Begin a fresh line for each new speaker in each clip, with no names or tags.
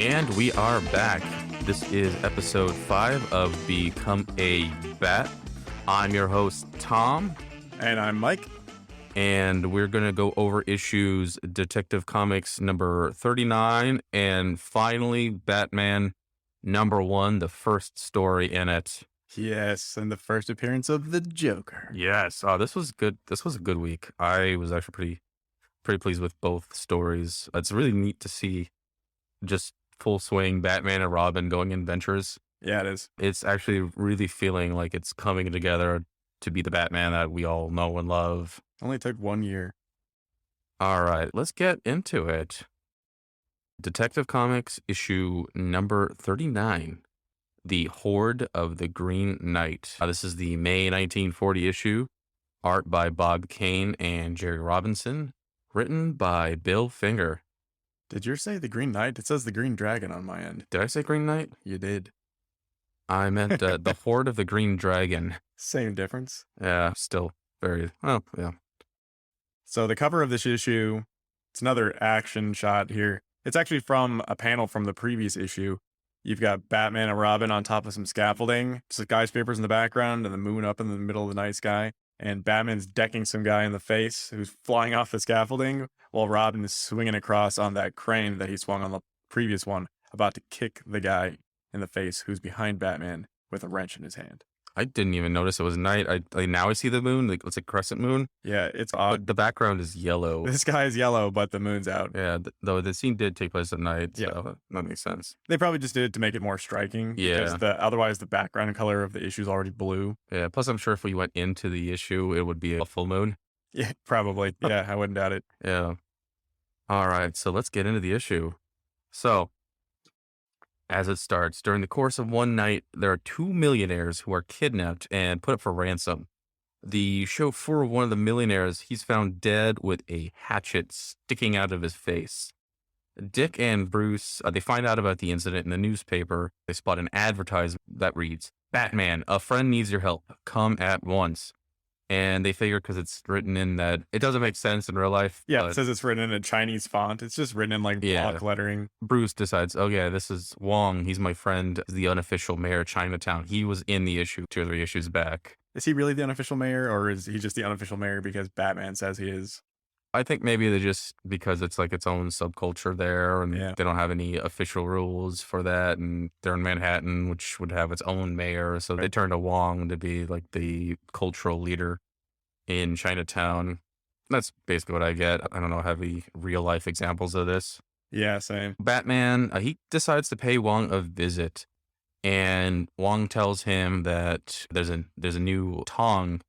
And we are back. This is episode 5 of Become a Bat. I'm your host, Tom.
And I'm Mike.
And we're going to go over issues Detective Comics number 39 and finally Batman number 1, the first story in it.
Yes, and the first appearance of the Joker.
Yes. Oh, this was good. This was a good week. I was actually pretty pleased with both stories. It's really neat to see just full swing Batman and Robin going in adventures.
Yeah, it is.
It's actually really feeling like it's coming together to be the Batman that we all know and love.
Only took 1 year.
All right, let's get into it. Detective Comics issue number 39, The Horde of the Green Knight. This is the May 1940 issue, art by Bob Kane and Jerry Robinson, written by Bill Finger.
Did yours say the Green Knight? It says the Green Dragon on my end.
Did I say Green Knight?
You did.
I meant the Horde of the Green Dragon.
Same difference.
Yeah, still very, well, yeah.
So the cover of this issue, it's another action shot here. It's actually from a panel from the previous issue. You've got Batman and Robin on top of some scaffolding, skyscrapers in the background, and the moon up in the middle of the night sky. And Batman's decking some guy in the face who's flying off the scaffolding while Robin is swinging across on that crane that he swung on the previous one, about to kick the guy in the face who's behind Batman with a wrench in his hand.
I didn't even notice it was night. Now I see the moon. Like, it's a crescent moon.
Yeah, it's
But
odd.
the background is yellow.
The sky is yellow, but the moon's out.
Yeah, though the scene did take place at night,
Yeah.
so that makes sense.
They probably just did it to make it more striking.
Yeah.
Because otherwise the background color of the issue is already blue.
Yeah, plus I'm sure if we went into the issue, it would be a full moon.
Yeah, probably. Yeah, I wouldn't doubt it.
Yeah. All right, so let's get into the issue. So, as it starts, during the course of one night, there are 2 millionaires who are kidnapped and put up for ransom. The chauffeur of one of the millionaires, he's found dead with a hatchet sticking out of his face. Dick and Bruce, they find out about the incident in the newspaper. They spot an advertisement that reads, "Batman, a friend needs your help. Come at once." And they figure because it's written in that, it doesn't make sense in real life.
Yeah,
but
it says it's written in a Chinese font. It's just written in like
Yeah.
block lettering.
Bruce decides, oh yeah, this is Wong. He's my friend, the unofficial mayor of Chinatown. He was in the issue 2 or 3 issues back.
Is he really the unofficial mayor, or is he just the unofficial mayor because Batman says he is?
I think maybe they just, because it's like its own subculture there and
Yeah.
they don't have any official rules for that. And they're in Manhattan, which would have its own mayor. So they
Right.
turned to Wong to be like the cultural leader in Chinatown. That's basically what I get. I don't know, have any real life examples of this.
Yeah, same.
Batman, he decides to pay Wong a visit. And Wong tells him that there's a new tong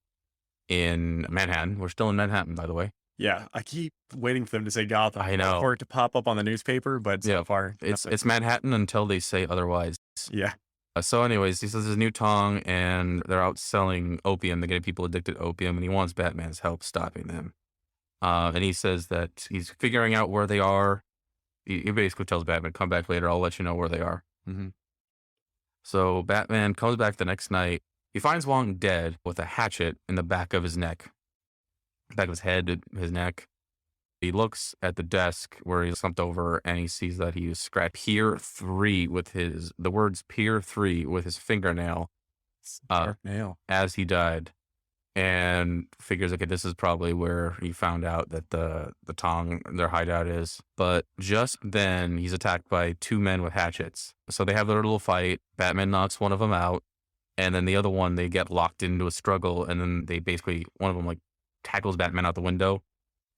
in Manhattan. We're still in Manhattan, by the way.
Yeah, I keep waiting for them to say Gotham.
I know.
For it to pop up on the newspaper, but so
Yeah,
far,
It's
nothing.
it's Manhattan until they say otherwise.
Yeah.
So anyways, he says there's a new tong and they're out selling opium. They're getting people addicted to opium and he wants Batman's help stopping them. And he says that he's figuring out where they are. He basically tells Batman, come back later. I'll let you know where they are.
hmm
So Batman comes back the next night. He finds Wong dead with a hatchet in the back of his neck, back of his head, his neck. He looks at the desk where he's slumped over and he sees that he was scratched Pier 3 with the words Pier 3 with his fingernail
Sharp nail.
as he died. And figures, okay, this is probably where he found out that the tong, their hideout is. But just then he's attacked by 2 men with hatchets. So they have their little fight. Batman knocks one of them out. And then the other one, they get locked into a struggle. And then they basically, one of them like tackles Batman out the window.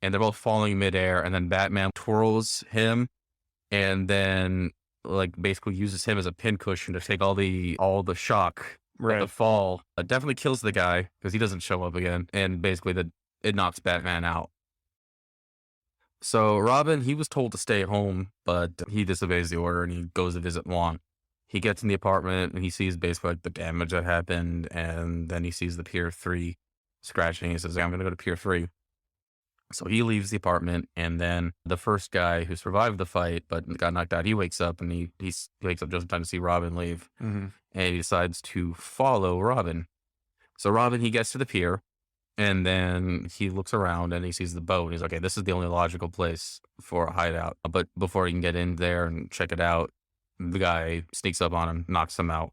And they're both falling midair. And then Batman twirls him and then like basically uses him as a pincushion to take all the shock of the
Right.
fall. Definitely kills the guy because he doesn't show up again. And basically it knocks Batman out. So Robin, he was told to stay at home, but he disobeys the order and he goes to visit Wong. He gets in the apartment and he sees basically like the damage that happened. And then he sees the Pier 3 scratching. He says, I'm going to go to Pier 3. So he leaves the apartment, and then the first guy who survived the fight but got knocked out, he wakes up and he wakes up just in time to see Robin leave,
hmm
and he decides to follow Robin. So Robin, he gets to the pier, and then he looks around and he sees the boat. And he's like, okay, this is the only logical place for a hideout. But before he can get in there and check it out, the guy sneaks up on him, knocks him out.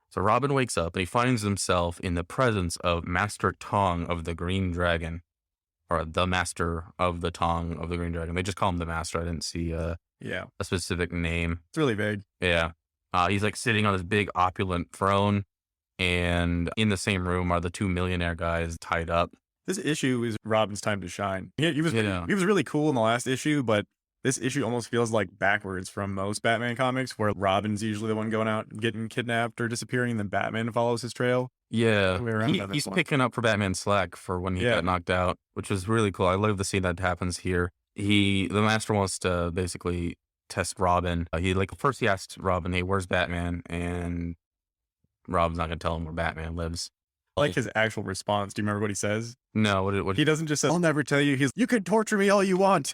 So Robin wakes up and he finds himself in the presence of Master Tong of the Green Dragon, or the Master of the Tong of the Green Dragon. They just call him the Master. I didn't see
Yeah.
a specific name.
It's really vague.
Yeah. He's like sitting on this big opulent throne, and in the same room are the two millionaire guys tied up.
This issue is Robin's time to shine. He was
Yeah.
he was really cool in the last issue, but this issue almost feels like backwards from most Batman comics, where Robin's usually the one going out and getting kidnapped or disappearing, and then Batman follows his trail.
Yeah.
Other way around on this
He's
one.
picking up for Batman's slack for when he
Yeah.
got knocked out, which was really cool. I love the scene that happens here. The Master wants to basically test Robin. First he asked Robin, "Hey, where's Batman?" And Robin's not gonna tell him where Batman lives.
I like his actual response. Do you remember what he says?
No, what
He doesn't just say, "I'll never tell you." You can torture me all you want.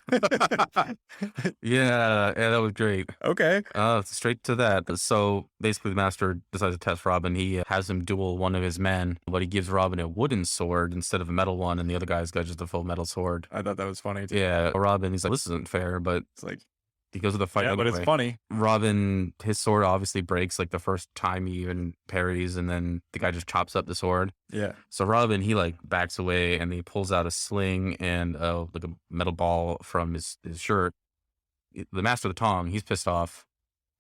yeah, that was great.
Okay.
Straight to that. So basically, the Master decides to test Robin. He has him duel one of his men, but he gives Robin a wooden sword instead of a metal one, and the other guy's got just a full metal sword.
I thought that was funny too.
Yeah, Robin, he's like, this isn't fair, but
It's like,
he goes to the fight
yeah, but it's
anyway.
funny.
Robin, his sword obviously breaks like the first time he even parries, and then the guy just chops up the sword.
Yeah.
So Robin, he like backs away and he pulls out a sling and like a metal ball from his shirt. The Master of the Tong, he's pissed off.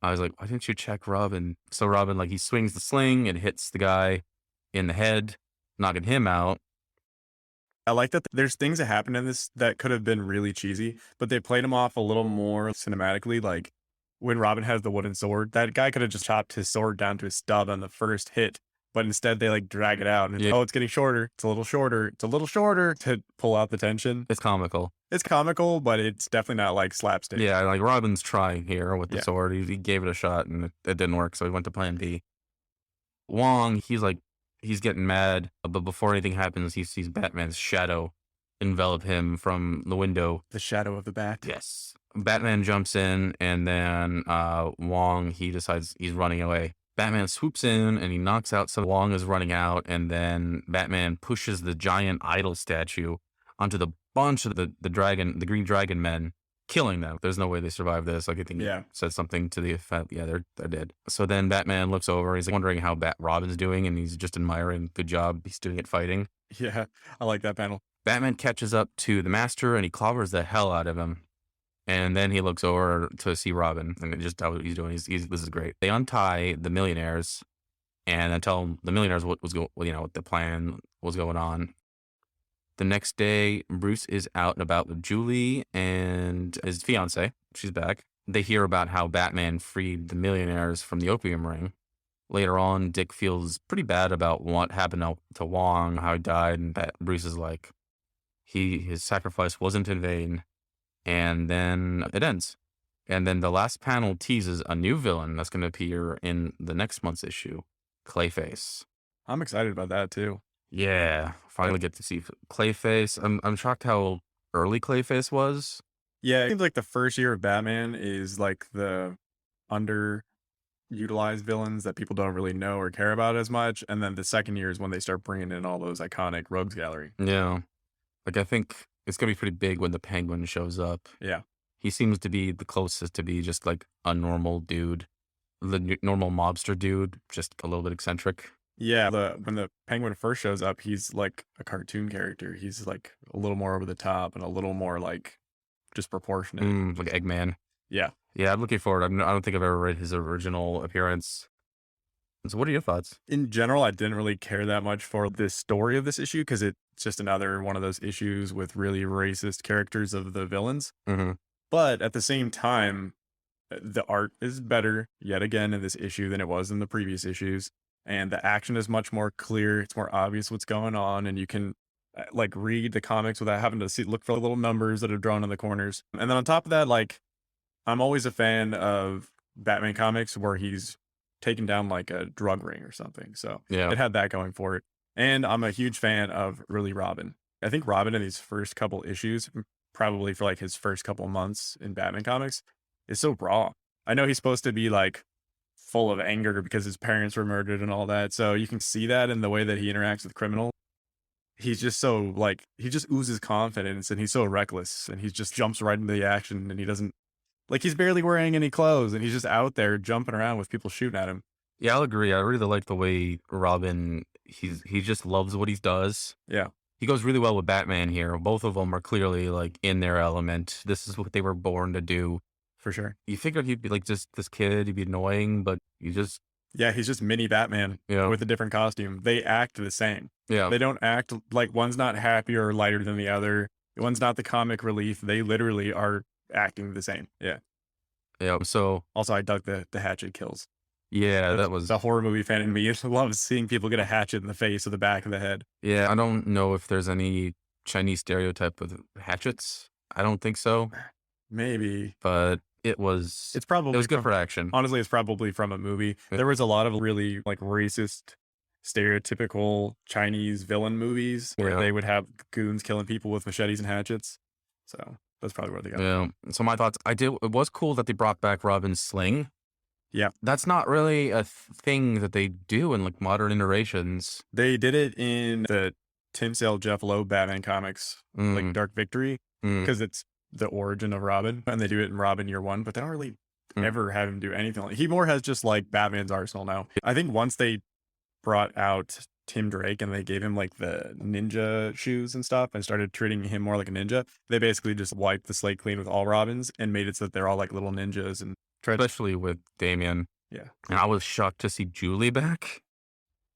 I was like, why didn't you check Robin? So Robin, like, he swings the sling and hits the guy in the head, knocking him out.
I like that there's things that happen in this that could have been really cheesy, but they played him off a little more cinematically. Like when Robin has the wooden sword, that guy could have just chopped his sword down to his stub on the first hit, but instead they like drag it out and
Yeah.
oh, it's getting shorter. It's a little shorter. It's a little shorter to pull out the tension.
It's comical.
It's comical, but it's definitely not like slapstick.
Yeah, like Robin's trying here with the
Yeah.
sword. He gave it a shot and it didn't work, so he went to plan B. Wong, he's getting mad, but before anything happens, he sees Batman's shadow envelop him from the window.
The shadow of the bat.
Yes. Batman jumps in, and then Wong, he decides he's running away. Batman swoops in and he knocks out, so Wong is running out, and then Batman pushes the giant idol statue onto the bunch of the green dragon men, killing them. There's no way they survive this. Like, I think
Yeah.
he said something to the effect, yeah, they're dead. So then Batman looks over, he's like wondering how Robin's doing, and he's just admiring, good job, he's doing it fighting.
Yeah. I like that panel.
Batman catches up to the Master and he clobbers the hell out of him. And then he looks over to see Robin and just how he's doing. This is great. They untie the millionaires and then tell the millionaires what the plan was going on. The next day, Bruce is out and about with Julie and his fiance. She's back. They hear about how Batman freed the millionaires from the opium ring. Later on, Dick feels pretty bad about what happened to Wong, how he died, and Bruce is like, his sacrifice wasn't in vain. And then it ends. And then the last panel teases a new villain that's going to appear in the next month's issue, Clayface.
I'm excited about that too.
Yeah, finally get to see Clayface. I'm shocked how early Clayface was.
Yeah, it seems like the first year of Batman is like the underutilized villains that people don't really know or care about as much, and then the second year is when they start bringing in all those iconic rogues gallery.
Yeah, like I think it's gonna be pretty big when the Penguin shows up.
Yeah,
He seems to be the closest to be just like a normal dude, the normal mobster dude, just a little bit eccentric.
yeah. When the Penguin first shows up, he's like a cartoon character. He's like a little more over the top and a little more like disproportionate.
Like Eggman.
Yeah.
Yeah, I'm looking forward. I don't think I've ever read his original appearance. So, what are your thoughts?
In general, I didn't really care that much for the story of this issue because it's just another one of those issues with really racist characters of the villains.
Mm-hmm.
But at the same time, the art is better yet again in this issue than it was in the previous issues. And the action is much more clear. It's more obvious what's going on. And you can like read the comics without having to look for the little numbers that are drawn in the corners. And then on top of that, like, I'm always a fan of Batman comics where he's taken down like a drug ring or something. So
Yeah.
it had that going for it. And I'm a huge fan of really Robin. I think Robin in these first couple issues, probably for like his first couple months in Batman comics, is so raw. I know he's supposed to be like full of anger because his parents were murdered and all that. So you can see that in the way that he interacts with criminals. He's just so like, he just oozes confidence and he's so reckless and he just jumps right into the action and he doesn't Like he's barely wearing any clothes and he's just out there jumping around with people shooting at him.
Yeah, I'll agree. I really like the way Robin, he just loves what he does.
Yeah,
He goes really well with Batman here. Both of them are clearly like in their element. This is what they were born to do.
for sure.
You figured he'd be like just this kid, he'd be annoying, but you just,
Yeah, he's just mini Batman
you know,
with a different costume. They act the same.
yeah,
They don't act like one's not happier or lighter than the other. One's not the comic relief. They literally are acting the same. Yeah.
yeah. So
Also, I dug the hatchet kills.
yeah,
That's
that was,
the horror movie fan in me loves seeing people get a hatchet in the face or the back of the head.
yeah. I don't know if there's any Chinese stereotype with hatchets. I don't think so,
Maybe
but
it's
it
probably
was good
from
for action.
honestly, it's probably from a movie.
Yeah.
There was a lot of really like racist, stereotypical Chinese villain movies where
Yeah.
they would have goons killing people with machetes and hatchets. So that's probably where they got it.
Yeah. So my thoughts, it was cool that they brought back Robin's sling.
Yeah.
That's not really a thing that they do in like modern iterations.
They did it in the Tim Sale Jeff Loeb Batman comics, like
Mm,
Dark Victory,
mm,
because it's the origin of Robin, and they do it in Robin Year One, but they don't really
mm.
ever have him do anything like he more has just like Batman's arsenal now. I think once they brought out Tim Drake and they gave him like the ninja shoes and stuff and started treating him more like a ninja, they basically just wiped the slate clean with all Robins and made it so that they're all like little ninjas and tried.
Especially with Damien.
Yeah.
And I was shocked to see Julie back.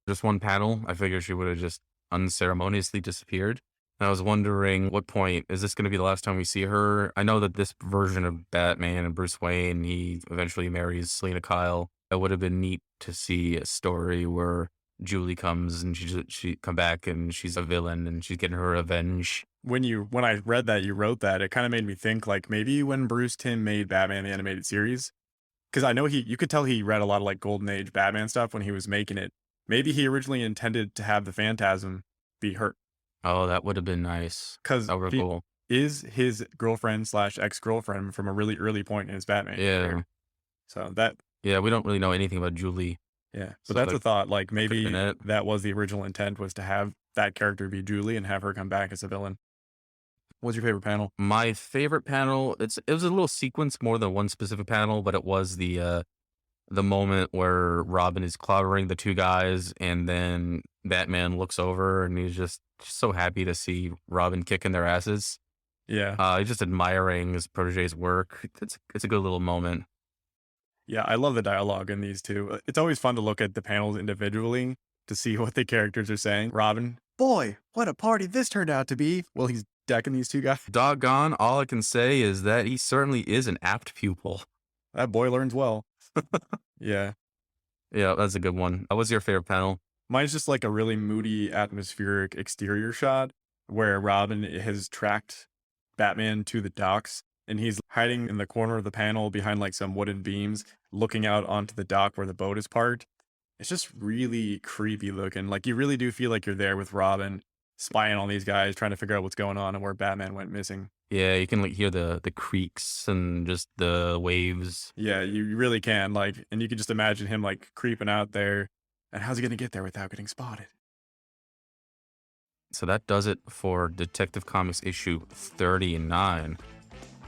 Just one panel. I figured she would have just unceremoniously disappeared. And I was wondering, what point is this going to be the last time we see her? I know that this version of Batman and Bruce Wayne, he eventually marries Selena Kyle. It would have been neat to see a story where Julie comes and she come back and she's a villain and she's getting her revenge.
When I read that you wrote that, it kind of made me think like maybe when Bruce Timm made Batman the animated series, because I know you could tell he read a lot of like Golden Age Batman stuff when he was making it. Maybe he originally intended to have the Phantasm be her,
Oh, that would have been nice.
because
That would
she
be cool.
is his girlfriend slash ex girlfriend from a really early point in his Batman
Yeah.
career. So that
Yeah, we don't really know anything about Julie.
yeah,
So
so that's
like,
a thought. Like
could've been
maybe
it.
that was the original intent was to have that character be Julie and have her come back as a villain. What's your favorite panel?
My favorite panel, it was a little sequence more than one specific panel, but it was the moment where Robin is clobbering the two guys, and then Batman looks over and he's just so happy to see Robin kicking their asses.
Yeah.
He's just admiring his protege's work. It's a good little moment.
Yeah, I love the dialogue in these two. It's always fun to look at the panels individually to see what the characters are saying. Robin, boy, what a party this turned out to be. Well, he's decking these two guys.
Doggone, all I can say is that he certainly is an apt pupil.
That boy learns well. Yeah.
Yeah, that's a good one. What was your favorite panel?
Mine's just like a really moody, atmospheric exterior shot where Robin has tracked Batman to the docks and he's hiding in the corner of the panel behind like some wooden beams, looking out onto the dock where the boat is parked. It's just really creepy looking. Like you really do feel like you're there with Robin, spying on these guys, trying to figure out what's going on and where Batman went missing.
Yeah, you can like hear the creaks and just the waves.
Yeah, you really can. Like, and you can just imagine him like creeping out there. And how's he going to get there without getting spotted?
So that does it for Detective Comics issue 39.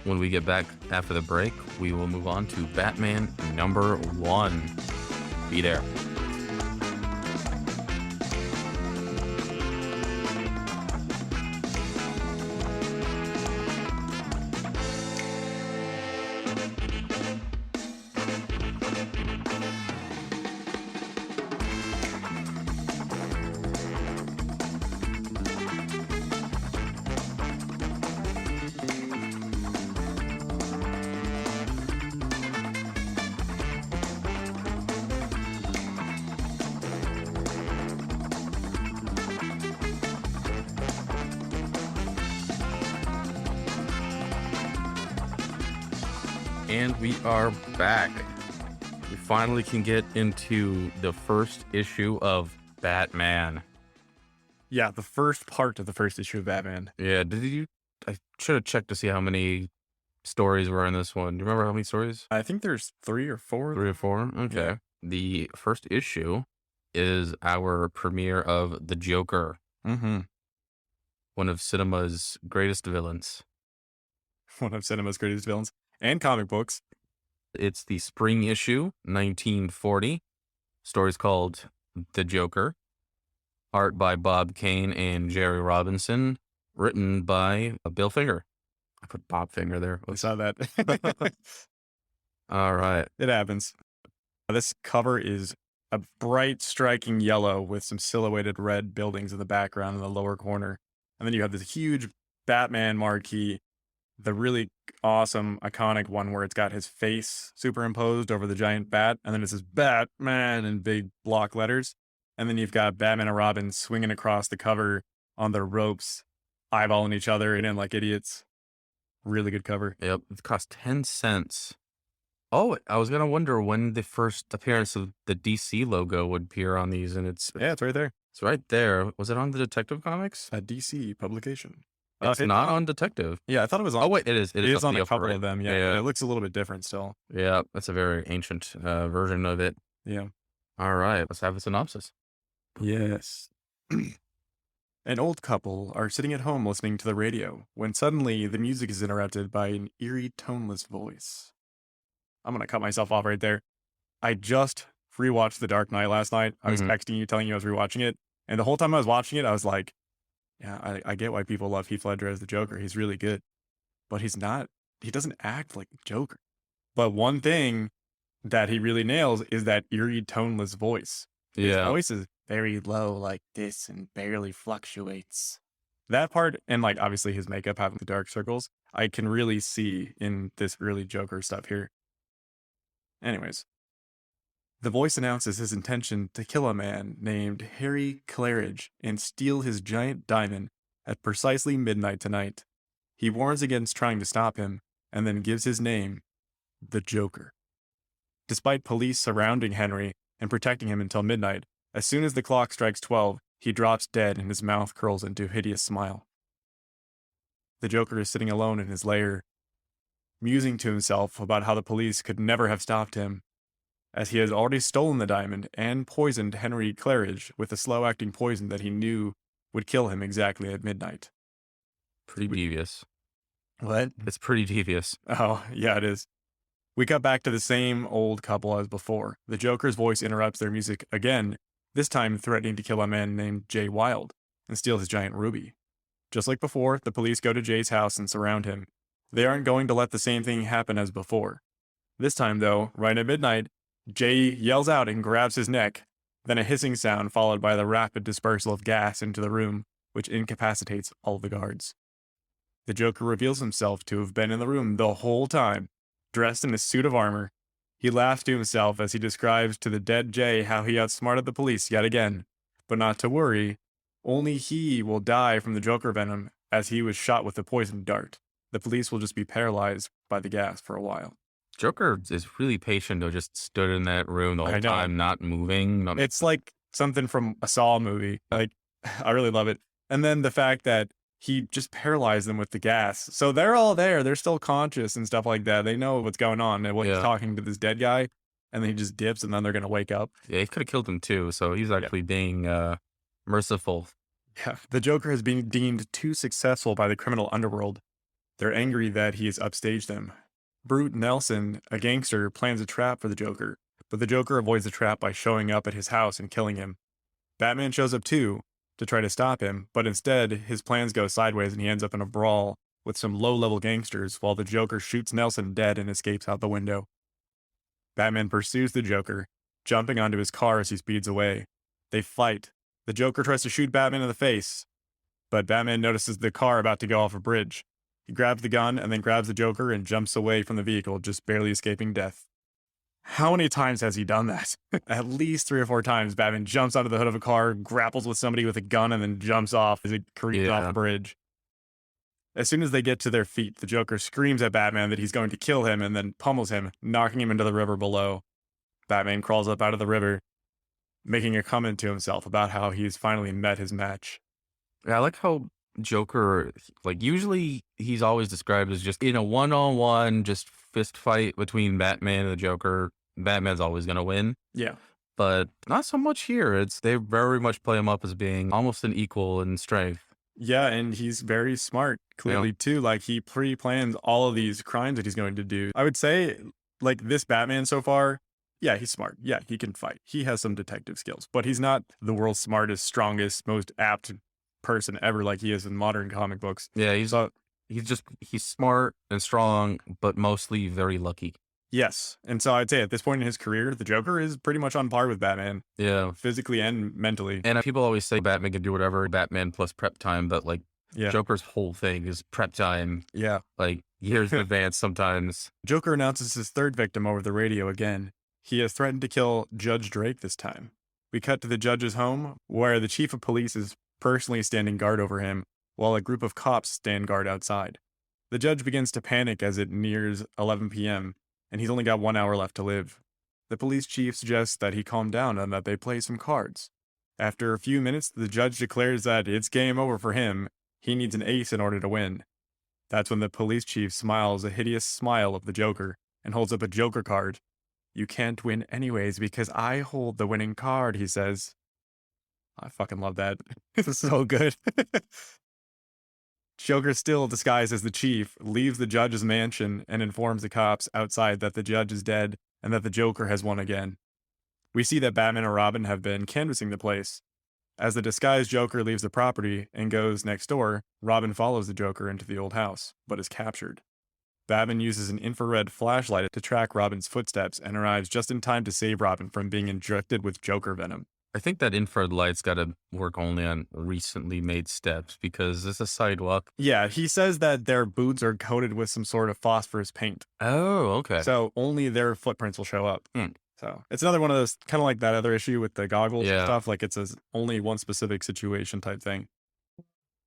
When we get back after the break, we will move on to Batman #1. Be there. And we are back. We finally can get into the first issue of Batman.
Yeah, the first part of the first issue of Batman.
Yeah, I should have checked to see how many stories were in this one. Do you remember how many stories?
I think there's 3 or 4.
3 or 4? Okay.
Yeah.
The first issue is our premiere of The Joker,
Mm-hmm.
one of cinema's greatest villains.
One of cinema's greatest villains. and comic books.
It's the spring issue, 1940. Story's called The Joker. Art by Bob Kane and Jerry Robinson. Written by Bill Finger. I put Bob Finger there.
I
Whoops.
saw that.
All right.
It happens. This cover is a bright, striking yellow with some silhouetted red buildings in the background in the lower corner. And then you have this huge Batman marquee, the really awesome, iconic one where it's got his face superimposed over the giant bat. And then it says Batman in big block letters. And then you've got Batman and Robin swinging across the cover on their ropes, eyeballing each other and in like idiots. Really good cover.
Yep. It cost 10 cents. Oh, I was gonna wonder when the first appearance of the DC logo would appear on these, and
Yeah, it's right there.
it's right there. Was it on the Detective Comics?
A DC publication.
It's not on Detective.
Yeah, I thought it was on.
Oh wait, it is.
It
It is
is on
the
a
upper
couple
right.
of them. Yeah,
Yeah,
but it looks a little bit different still.
yeah. That's a very ancient version of it.
Yeah.
All right, let's have a synopsis.
Yes. An old couple are sitting at home listening to the radio when suddenly the music is interrupted by an eerie, toneless voice. I'm going to cut myself off right there. I just rewatched The Dark Knight last night. I was
Mhm.
texting you, telling you I was rewatching it. And the whole time I was watching it, I was like, yeah, I get why people love Heath Ledger as the Joker. He's really good. But he doesn't act like the Joker. But one thing that he really nails is that eerie, toneless voice. His
Yeah,
voice is very low like this and barely fluctuates. That part, and like obviously his makeup having the dark circles, I can really see in this early Joker stuff here. Anyways, the voice announces his intention to kill a man named Harry Claridge and steal his giant diamond at precisely midnight tonight. He warns against trying to stop him and then gives his name, the Joker. Despite police surrounding Henry and protecting him until midnight, as soon as the clock strikes 12, he drops dead and his mouth curls into a hideous smile. The Joker is sitting alone in his lair, musing to himself about how the police could never have stopped him, as he has already stolen the diamond and poisoned Henry Claridge with a slow-acting poison that he knew would kill him exactly at midnight.
pretty devious.
What?
It's pretty devious.
Oh, yeah, it is. We cut back to the same old couple as before. The Joker's voice interrupts their music again, this time threatening to kill a man named Jay Wilde and steal his giant ruby. Just like before, the police go to Jay's house and surround him. They aren't going to let the same thing happen as before. This time, though, right at midnight, Jay yells out and grabs his neck, then a hissing sound followed by the rapid dispersal of gas into the room, which incapacitates all the guards. The Joker reveals himself to have been in the room the whole time, dressed in a suit of armor. He laughs to himself as he describes to the dead Jay how he outsmarted the police yet again. But not to worry, only he will die from the Joker venom as he was shot with a poisoned dart. The police will just be paralyzed by the gas for a while.
Joker is really patient though, just stood in that room the
I
whole
know.
time, not moving.
It's like something from a Saw movie. Like, I really love it. And then the fact that he just paralyzed them with the gas. So they're all there. They're still conscious and stuff like that. They know what's going on and what he's
Yeah.
talking to this dead guy. And then he just dips and then they're going to wake up.
Yeah, he could have killed him too, so he's actually being merciful.
Yeah. The Joker has been deemed too successful by the criminal underworld. They're angry that he has upstaged them. Brute Nelson, a gangster, plans a trap for the Joker, but the Joker avoids the trap by showing up at his house and killing him. Batman shows up too to try to stop him, but instead his plans go sideways and he ends up in a brawl with some low-level gangsters while the Joker shoots Nelson dead and escapes out the window. Batman pursues the Joker, jumping onto his car as he speeds away. They fight. The Joker tries to shoot Batman in the face, but Batman notices the car about to go off a bridge. He grabs the gun and then grabs the Joker and jumps away from the vehicle, just barely escaping death. How many times has he done that? At least 3 or 4 times, Batman jumps onto the hood of a car, grapples with somebody with a gun, and then jumps off as it creeps off
Yeah.
the bridge. As soon as they get to their feet, the Joker screams at Batman that he's going to kill him and then pummels him, knocking him into the river below. Batman crawls up out of the river, making a comment to himself about how he's finally met his match.
Yeah, I like how Joker, like usually he's always described as just in a one-on-one, just fist fight between Batman and the Joker. Batman's always gonna win,
Yeah.
but not so much here. They very much play him up as being almost an equal in strength.
Yeah, and he's very smart,
Yeah.
clearly too. Like he pre-plans all of these crimes that he's going to do. I would say, like this Batman so far, yeah, he's smart. Yeah, he can fight. He has some detective skills, but he's not the world's smartest, strongest, most apt person ever, like he is in modern comic books.
Yeah,
So
he's smart and strong, but mostly very lucky.
yes, and so I'd say at this point in his career, the Joker is pretty much on par with Batman,
Yeah.
physically and mentally.
And people always say Batman can do whatever, Batman plus prep time, but like
Yeah,
Joker's whole thing is prep time,
yeah.
like years in advance sometimes.
Joker announces his third victim over the radio again. He has threatened to kill Judge Drake this time. We cut to the judge's home, where the chief of police is personally standing guard over him, while a group of cops stand guard outside. The judge begins to panic as it nears 11 p.m., and he's only got 1 hour left to live. The police chief suggests that he calm down and that they play some cards. After a few minutes, the judge declares that it's game over for him. He needs an ace in order to win. That's when the police chief smiles a hideous smile of the Joker and holds up a Joker card. You can't win anyways because I hold the winning card, he says. I fucking love that. It's so good. Joker, still disguised as the chief, leaves the judge's mansion and informs the cops outside that the judge is dead and that the Joker has won again. We see that Batman and Robin have been canvassing the place. As the disguised Joker leaves the property and goes next door, Robin follows the Joker into the old house, but is captured. Batman uses an infrared flashlight to track Robin's footsteps and arrives just in time to save Robin from being injected with Joker venom.
I think that infrared light's got to work only on recently made steps because it's a sidewalk.
Yeah, he says that their boots are coated with some sort of phosphorus paint,
Oh, okay.
so only their footprints will show up.
Hmm.
So it's another one of those, kind of like that other issue with the goggles and
Yeah.
stuff. Like it's a only one specific situation type thing.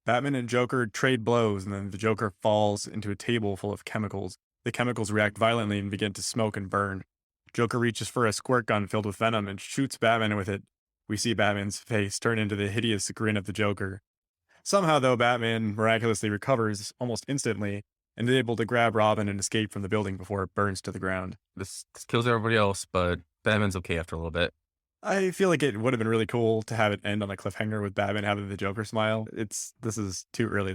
Batman and Joker trade blows, and then the Joker falls into a table full of chemicals. The chemicals react violently and begin to smoke and burn. Joker reaches for a squirt gun filled with venom and shoots Batman with it. We see Batman's face turn into the hideous grin of the Joker. Somehow, though, Batman miraculously recovers almost instantly and is able to grab Robin and escape from the building before it burns to the ground.
This kills everybody else, but Batman's okay after a little bit.
I feel like it would have been really cool to have it end on a cliffhanger with Batman having the Joker smile. This is too early.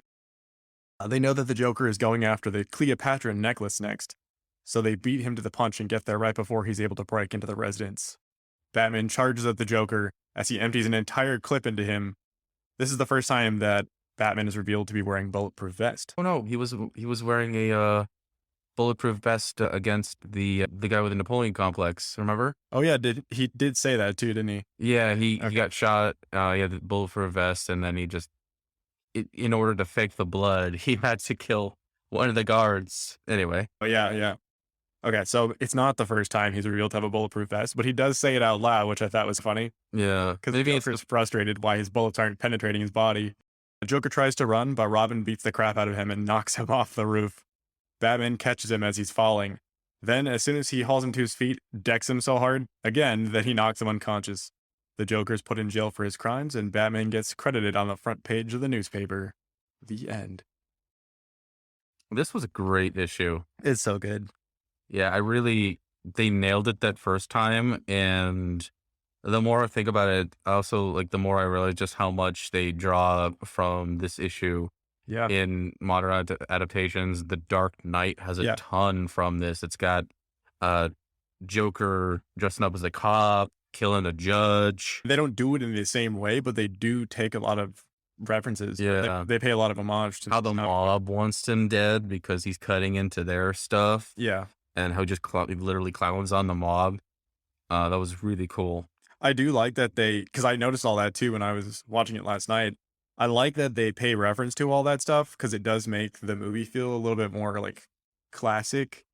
They know that the Joker is going after the Cleopatra necklace next, so they beat him to the punch and get there right before he's able to break into the residence. Batman charges at the Joker as he empties an entire clip into him. This is the first time that Batman is revealed to be wearing bulletproof vest.
Oh no, he was wearing a bulletproof vest against the guy with the Napoleon complex. Remember?
Oh yeah, he did say that too, didn't he?
Yeah, he
Okay.
got shot. He had the bulletproof vest, and then in order to fake the blood, he had to kill one of the guards. Anyway,
Oh yeah, yeah. Okay, so it's not the first time he's revealed to have a bulletproof vest, but he does say it out loud, which I thought was funny.
yeah,
Because the
maybe it's
Joker's frustrated why his bullets aren't penetrating his body. The Joker tries to run, but Robin beats the crap out of him and knocks him off the roof. Batman catches him as he's falling. Then, as soon as he hauls him to his feet, decks him so hard, again, that he knocks him unconscious. The Joker's put in jail for his crimes, and Batman gets credited on the front page of the newspaper. The end.
this was a great issue.
It's so good.
Yeah, they nailed it that first time, and the more I think about it, also like the more I realize just how much they draw from this issue
Yeah.
in modern adaptations. The Dark Knight has a
Yeah.
ton from this. It's got uh Joker dressing up as a cop, killing a judge.
They don't do it in the same way, but they do take a lot of references.
Yeah.
They pay a lot of homage to
How the
stuff.
mob wants him dead because he's cutting into their stuff,
Yeah.
and how he just literally clowns on the mob. That was really cool.
I do like that because I noticed all that too when I was watching it last night. I like that they pay reference to all that stuff because it does make the movie feel a little bit more like classic.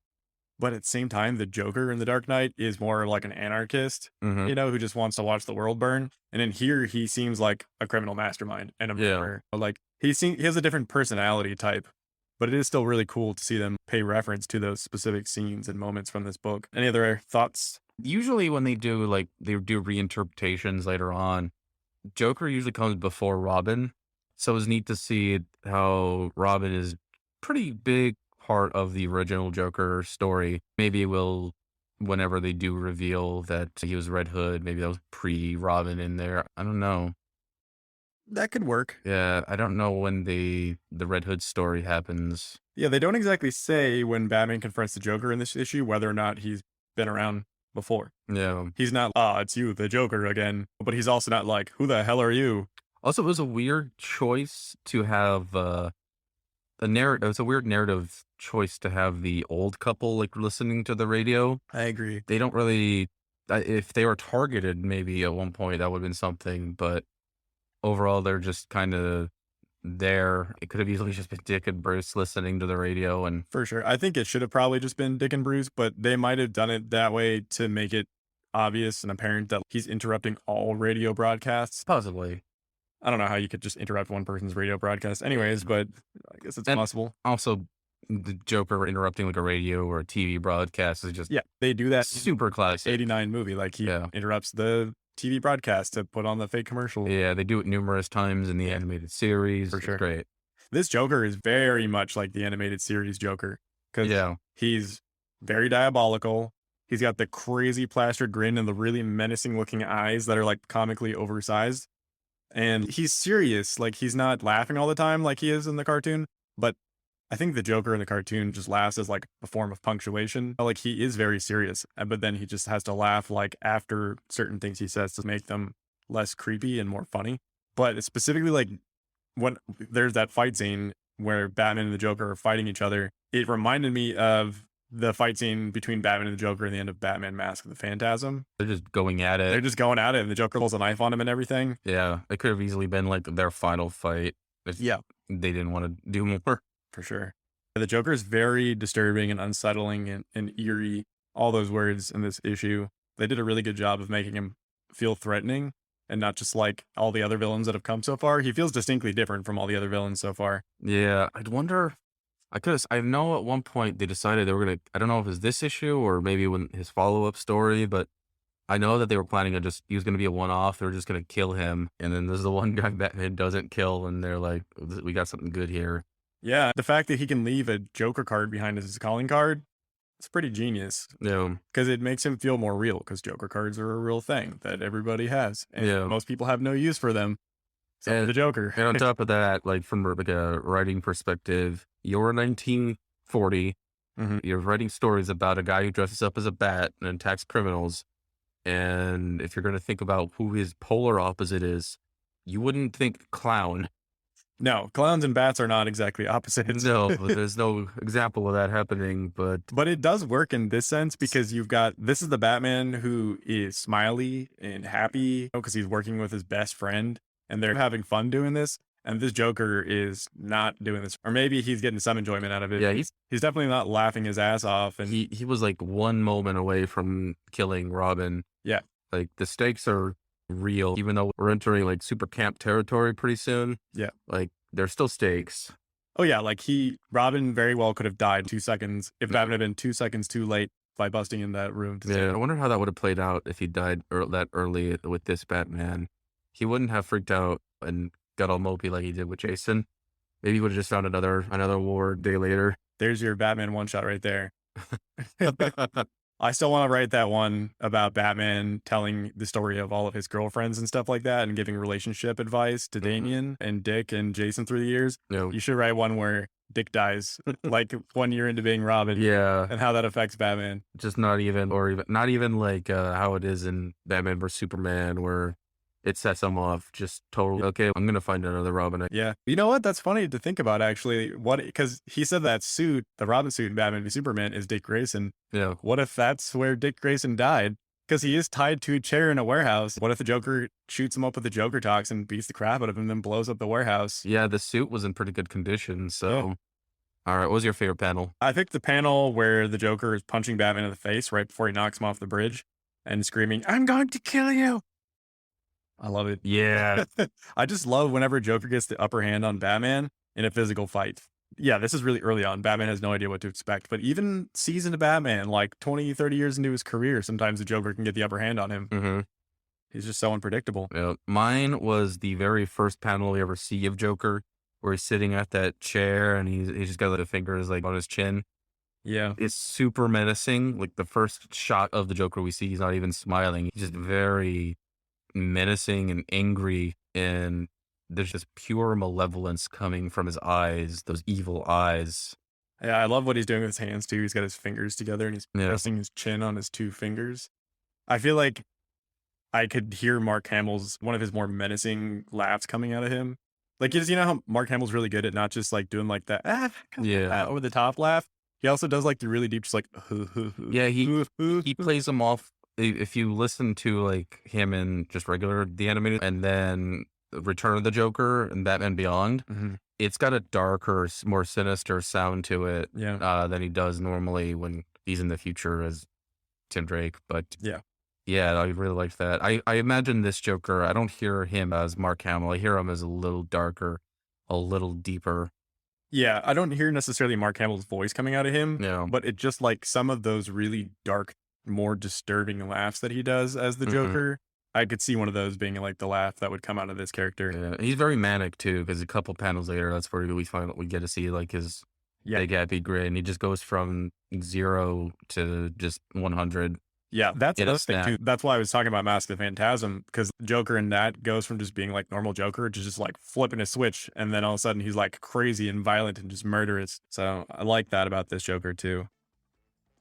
But at the same time, the Joker in The Dark Knight is more like an anarchist,
Hmm.
who just wants to watch the world burn. And in here, he seems like a criminal mastermind and a
Yeah.
murderer. Like he has a different personality type, but it is still really cool to see them pay reference to those specific scenes and moments from this book. Any other thoughts?
Usually when they do reinterpretations later on, Joker usually comes before Robin. So it's neat to see how Robin is pretty big part of the original Joker story. Maybe whenever they do reveal that he was Red Hood, maybe that was pre-Robin in there. I don't know.
That could work.
Yeah, I don't know when the Red Hood story happens.
Yeah, they don't exactly say when Batman confronts the Joker in this issue whether or not he's been around before.
Yeah.
He's not, "Ah, it's you, the Joker again," but he's also not like, "Who the hell are you?"
Also, it was a weird choice to have, it was a weird narrative choice to have the old couple, like, listening to the radio.
I agree.
They don't really if they were targeted, maybe at one point, that would've been something, but overall, they're just kinda there. It could have easily just been Dick and Bruce listening to the radio and
For sure. I think it should have probably just been Dick and Bruce, but they might have done it that way to make it obvious and apparent that he's interrupting all radio broadcasts.
possibly.
I don't know how you could just interrupt one person's radio broadcast anyways, but I guess it's
And
possible.
also, the Joker interrupting, like, a radio or a TV broadcast is just
Yeah, they do that in
super classic.
'89 movie. Like he
Yeah.
interrupts the TV broadcast to put on the fake commercial.
Yeah, they do it numerous times in the animated series.
For
It's
sure.
great.
This Joker is very much like the animated series Joker because
Yeah.
he's very diabolical. He's got the crazy plastered grin and the really menacing looking eyes that are like comically oversized. And he's serious. Like he's not laughing all the time like he is in the cartoon. But I think the Joker in the cartoon just laughs as like a form of punctuation. Like he is very serious, but then he just has to laugh like after certain things he says to make them less creepy and more funny. But specifically, like when there's that fight scene where Batman and the Joker are fighting each other, it reminded me of the fight scene between Batman and the Joker in the end of Batman Mask of the Phantasm.
They're just going at
They're
it.
just going at it, and the Joker pulls a knife on him and everything.
Yeah. It could have easily been, like, their final fight if
Yeah,
they didn't wanna do more.
for sure. The Joker is very disturbing and unsettling and eerie. All those words in this issue. They did a really good job of making him feel threatening and not just like all the other villains that have come so far. He feels distinctly different from all the other villains so far.
Yeah. I'd wonder I know at one point they decided they were gonna I don't know if it's this issue or maybe when his follow-up story, but I know that they were planning on just he was gonna be a one-off. They were just gonna kill him, and then there's the one guy Batman doesn't kill, and they're like, "We got something good here."
Yeah, the fact that he can leave a Joker card behind as his calling card, it's pretty genius
Yeah.
because it makes him feel more real because Joker cards are a real thing that everybody has. And
Yeah.
most people have no use for them. Except for
And
the Joker.
and on top of that, like, from, like, a writing perspective, you're 1940,
Mhm.
you're writing stories about a guy who dresses up as a bat and attacks criminals, and if you're gonna think about who his polar opposite is, you wouldn't think clown.
No, clowns and bats are not exactly opposites.
No, there's no example of that happening, but
But it does work in this sense because you've got this is the Batman who is smiley and happy because he's working with his best friend and they're having fun doing this. And this Joker is not doing this, or maybe he's getting some enjoyment out of it.
yeah,
He's definitely not laughing his ass off. And
he was, like, one moment away from killing Robin.
yeah,
Like, the stakes are real, even though we're entering, like, super camp territory pretty soon.
yeah.
Like, there's still stakes.
Oh yeah, like Robin very well could have died 2 seconds if Batman had been 2 seconds too late by busting in that room to save
Yeah, I
him.
wonder how that would have played out if he died that early with this Batman. He wouldn't have freaked out and got all mopey like he did with Jason. Maybe he would have just found another war a day later.
There's your Batman one shot right there. I still want to write that one about Batman telling the story of all of his girlfriends and stuff like that and giving relationship advice to Damian and Dick and Jason through the years.
No.
You should write one where Dick dies like 1 year into being Robin
Yeah,
and how that affects Batman.
just not even like how it is in Batman vs Superman, where it sets him off just totally. Okay, I'm gonna find another Robin.
Yeah. You know what? That's funny to think about actually. Because he said that suit, the Robin suit in Batman v Superman is Dick Grayson.
Yeah,
What if that's where Dick Grayson died? Because he is tied to a chair in a warehouse. What if the Joker shoots him up with the Joker tox and beats the crap out of him and then blows up the warehouse?
yeah. The suit was in pretty good condition. So,
Yeah.
all right, what was your favorite panel?
I picked the panel where the Joker is punching Batman in the face right before he knocks him off the bridge and screaming, "I'm going to kill you." I love it.
Yeah,
I just love whenever Joker gets the upper hand on Batman in a physical fight. Yeah, this is really early on. Batman has no idea what to expect. But even seasoned Batman, like 20, 30 years into his career, sometimes the Joker can get the upper hand on him.
hmm
He's just so unpredictable.
yeah. Mine was the very first panel we ever see of Joker, where he's sitting at that chair and he's just got the fingers like on his chin.
Yeah.
It's super menacing. Like the first shot of the Joker we see, he's not even smiling. He's just very menacing and angry. And there's just pure malevolence coming from his eyes, those evil eyes.
Yeah, I love what he's doing with his hands too. He's got his fingers together and he's
Yeah.
pressing his chin on his two fingers. I feel like I could hear Mark Hamill's one of his more menacing laughs coming out of him. Like, you know how Mark Hamill's really good at not just like doing like that,
Yeah.
over the top laugh. He also does like the really deep, just like,
Yeah, he plays them off. If you listen to like him in just regular the animated, and then Return of the Joker and Batman Beyond,
Mhm.
it's got a darker, more sinister sound to it
Yeah.
than he does normally when he's in the future as Tim Drake. But
Yeah.
yeah, I really like that. I imagine this Joker. I don't hear him as Mark Hamill. I hear him as a little darker, a little deeper.
Yeah, I don't hear necessarily Mark Hamill's voice coming out of him,
You know.
but it just like some of those really dark, more disturbing laughs that he does as the
Mhm.
Joker. I could see one of those being like the laugh that would come out of this character.
Yeah, he's very manic too, because a couple panels later, that's where we get to see like his
Yeah.
big happy grin. He just goes from 0 to just 100.
Yeah, that's
In a
another thing too.
snap.
That's why I was talking about Mask of the Phantasm, because Joker in that goes from just being like normal Joker to just like flipping a switch, and then all of a sudden he's like crazy and violent and just murderous. So I like that about this Joker too.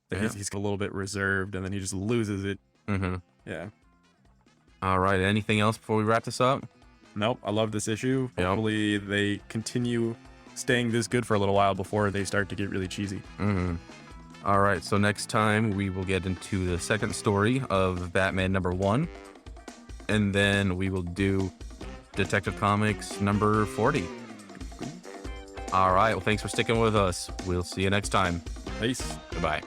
That
Yeah.
he's a little bit reserved, and then he just loses it.
Mm-hmm.
Yeah.
All right. Anything else before we wrap this up?
Nope. I love this issue.
Yep.
Hopefully they continue staying this good for a little while before they start to get really cheesy.
Mm-hmm. All right. So next time we will get into the second story of Batman #1, and then we will do Detective Comics number 40. All right. Well, thanks for sticking with us. We'll see you next time.
Peace.
Goodbye.